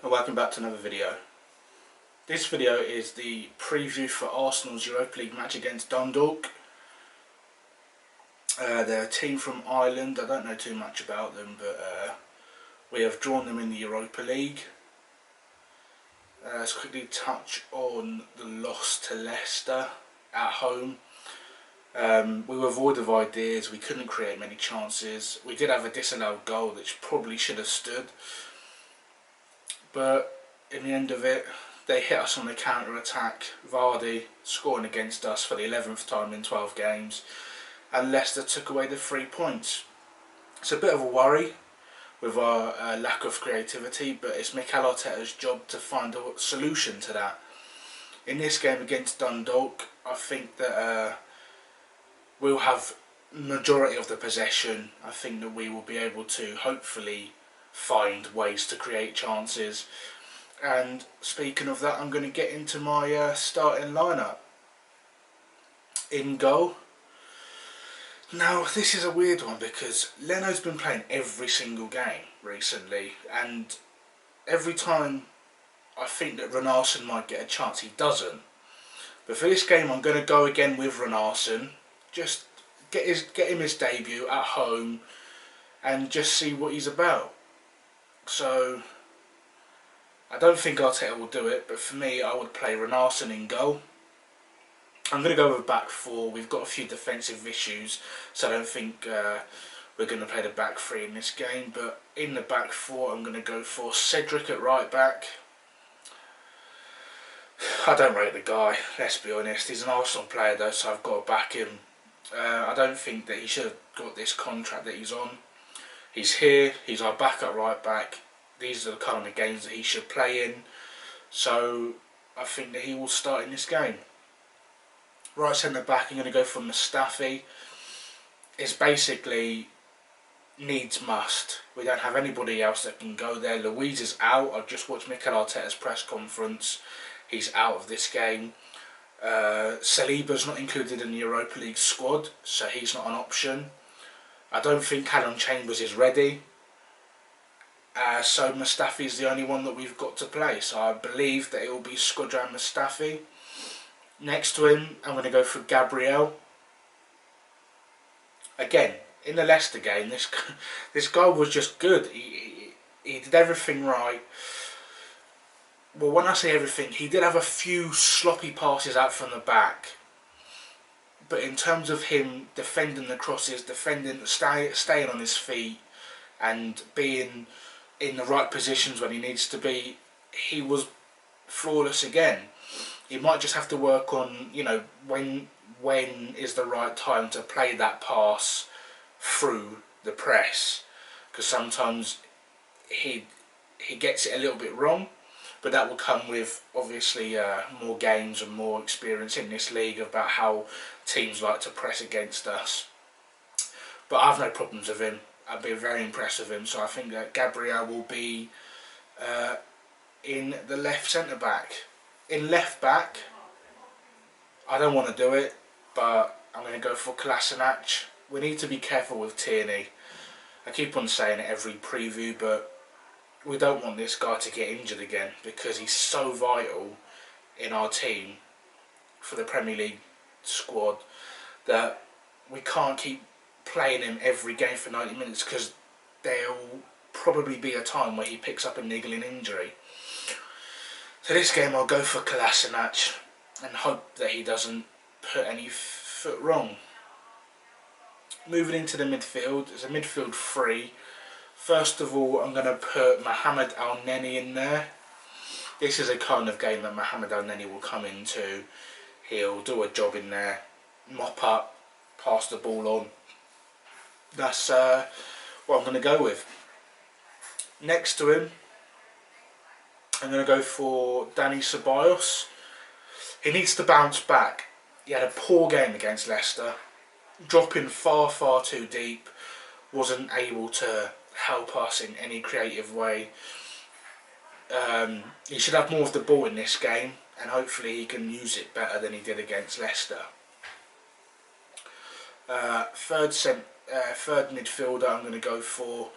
and welcome back to another video. This video is the preview for Arsenal's Europa League match against Dundalk. They're a team from Ireland. I don't know too much about them, but we have drawn them in the Europa League. Let's quickly touch on the loss to Leicester at home. We were void of ideas, we couldn't create many chances. We did have a disallowed goal which probably should have stood, but in the end of it, they hit us on the counter-attack. Vardy scoring against us for the 11th time in 12 games, and Leicester took away the 3 points. It's a bit of a worry with our lack of creativity, but it's Mikel Arteta's job to find a solution to that. In this game against Dundalk, I think that we'll have majority of the possession. I think that we will be able to hopefully find ways to create chances. And speaking of that, I'm going to get into my starting lineup. In goal. Now this is a weird one because Leno's been playing every single game recently, and every time I think that Renarsson might get a chance, he doesn't. But for this game I'm going to go again with Renarsson. Just get him his debut at home and just see what he's about. So I don't think Arteta will do it, but for me I would play Renarsson in goal. I'm going to go with a back four. We've got a few defensive issues, so I don't think we're going to play the back three in this game. But in the back four I'm going to go for Cedric at right back. I don't rate the guy, let's be honest. He's an Arsenal player though, so I've got to back him. I don't think that he should have got this contract that he's on. He's here, he's our backup right back. These are the kind of games that he should play in. So I think that he will start in this game. Right centre back, I'm going to go for Mustafi. It's basically needs must. We don't have anybody else that can go there. Luiz is out. I've just watched Mikel Arteta's press conference. He's out of this game. Saliba's not included in the Europa League squad, so he's not an option. I don't think Callum Chambers is ready. So Mustafi is the only one that we've got to play. So I believe that it will be Shkodran Mustafi. Next to him, I'm going to go for Gabriel. Again, in the Leicester game, this guy was just good. He did everything right. Well, when I say everything, he did have a few sloppy passes out from the back. But in terms of him defending the crosses, staying on his feet, and being in the right positions when he needs to be, he was flawless again. He might just have to work on, when is the right time to play that pass through the press, because sometimes he gets it a little bit wrong. But that will come with, obviously, more games and more experience in this league about how teams like to press against us. But I have no problems with him. I'd be very impressed with him. So I think that Gabriel will be in the left centre-back. In left-back, I don't want to do it, but I'm going to go for Kolasinac. We need to be careful with Tierney. I keep on saying it every preview, but we don't want this guy to get injured again because he's so vital in our team for the Premier League squad that we can't keep playing him every game for 90 minutes because there'll probably be a time where he picks up a niggling injury. So this game I'll go for Kolasinac and hope that he doesn't put any foot wrong. Moving into the midfield, it's a midfield three. First of all, I'm going to put Mohamed El-Neni in there. This is a kind of game that Mohamed El-Neni will come into. He'll do a job in there, mop up, pass the ball on. That's what I'm going to go with. Next to him, I'm going to go for Dani Ceballos. He needs to bounce back. He had a poor game against Leicester, dropping far too deep, wasn't able to help us in any creative way. He should have more of the ball in this game, and hopefully he can use it better than he did against Leicester. Third midfielder I'm going to go for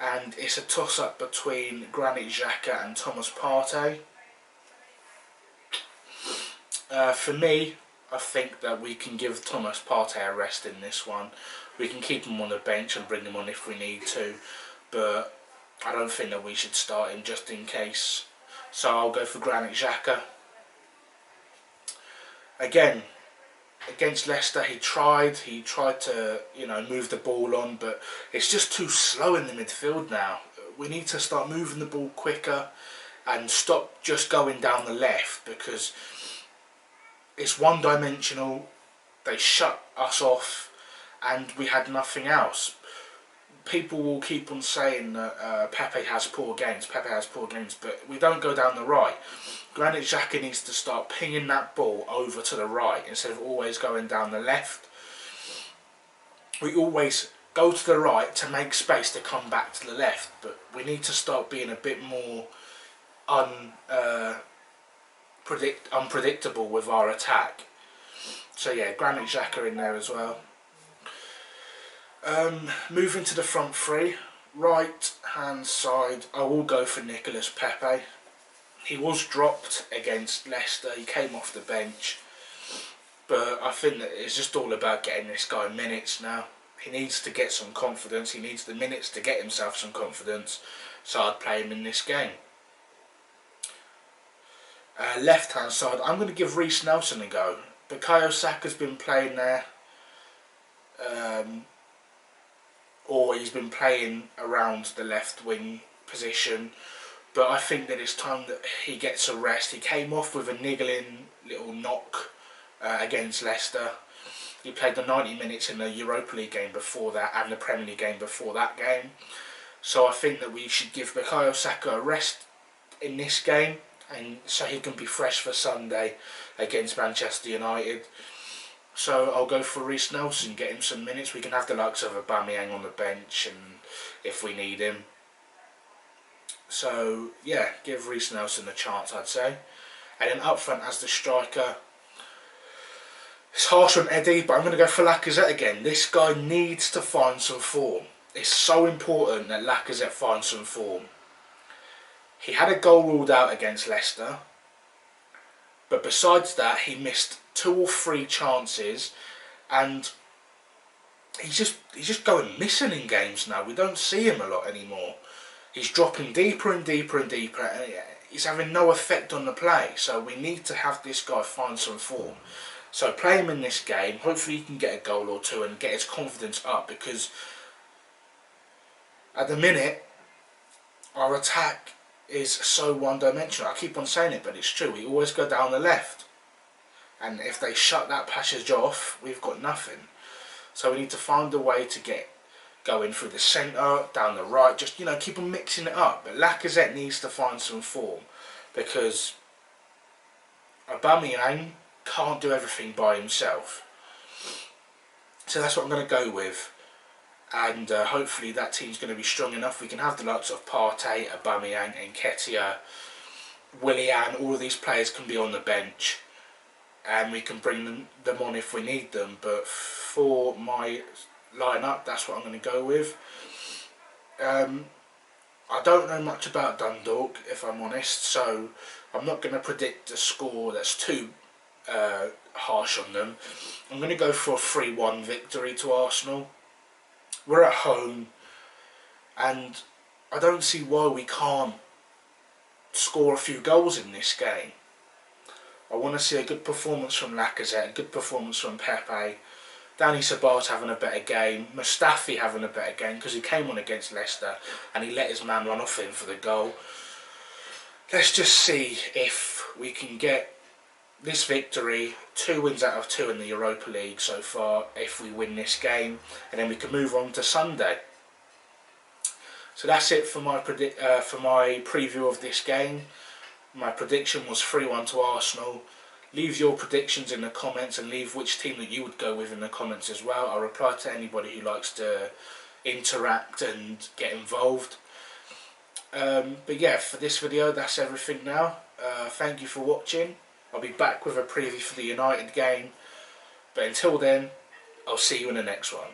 and it's a toss-up between Granit Xhaka and Thomas Partey. For me, I think that we can give Thomas Partey a rest in this one. We can keep him on the bench and bring him on if we need to, but I don't think that we should start him just in case. So I'll go for Granit Xhaka. Again, against Leicester, he tried to, move the ball on, but it's just too slow in the midfield now. We need to start moving the ball quicker and stop just going down the left, because it's one-dimensional. They shut us off and we had nothing else. People will keep on saying that Pepe has poor games, but we don't go down the right. Granit Xhaka needs to start pinging that ball over to the right instead of always going down the left. We always go to the right to make space to come back to the left, but we need to start being a bit more unpredictable with our attack. So yeah, Granit Xhaka in there as well. Moving to the front three, right hand side, I will go for Nicolas Pepe. He was dropped against Leicester, he came off the bench, but I think that it's just all about getting this guy minutes now. He needs to get some confidence, he needs the minutes to get himself some confidence, so I'd play him in this game. Left hand side, I'm going to give Reiss Nelson a go. Bukayo Saka's been playing there, or he's been playing around the left wing position, but I think that it's time that he gets a rest. He came off with a niggling little knock against Leicester. He played the 90 minutes in the Europa League game before that and the Premier League game before that game. So I think that we should give Bukayo Saka a rest in this game, and so he can be fresh for Sunday against Manchester United. So I'll go for Reiss Nelson, get him some minutes. We can have the likes of Aubameyang on the bench and if we need him. So yeah, give Reiss Nelson a chance, I'd say. And then up front as the striker, it's harsh on Eddie, but I'm going to go for Lacazette again. This guy needs to find some form. It's so important that Lacazette finds some form. He had a goal ruled out against Leicester, but besides that he missed 2 or 3 chances, and he's just going missing in games now. We don't see him a lot anymore. He's dropping deeper and deeper and deeper, and he's having no effect on the play. So we need to have this guy find some form. So play him in this game. Hopefully he can get a goal or 2 and get his confidence up, because at the minute our attack is so one-dimensional. I keep on saying it, but it's true. We always go down the left, and if they shut that passage off, we've got nothing. So we need to find a way to get going through the centre, down the right, just keep on mixing it up. But Lacazette needs to find some form, because Aubameyang can't do everything by himself. So that's what I'm going to go with. And hopefully that team's going to be strong enough. We can have the likes of Partey, Aubameyang, Nketiah, Willian. All of these players can be on the bench, and we can bring them on if we need them. But for my lineup, that's what I'm going to go with. I don't know much about Dundalk, if I'm honest, so I'm not going to predict a score that's too harsh on them. I'm going to go for a 3-1 victory to Arsenal. We're at home, and I don't see why we can't score a few goals in this game. I want to see a good performance from Lacazette, a good performance from Pepe, Danny Sabas having a better game, Mustafi having a better game, because he came on against Leicester and he let his man run off him for the goal. Let's just see if we can get this victory, 2 wins out of 2 in the Europa League so far, if we win this game, and then we can move on to Sunday. So that's it for my preview of this game. My prediction was 3-1 to Arsenal. Leave your predictions in the comments, and leave which team that you would go with in the comments as well. I'll reply to anybody who likes to interact and get involved. But yeah, for this video, that's everything now. Thank you for watching. I'll be back with a preview for the United game. But until then, I'll see you in the next one.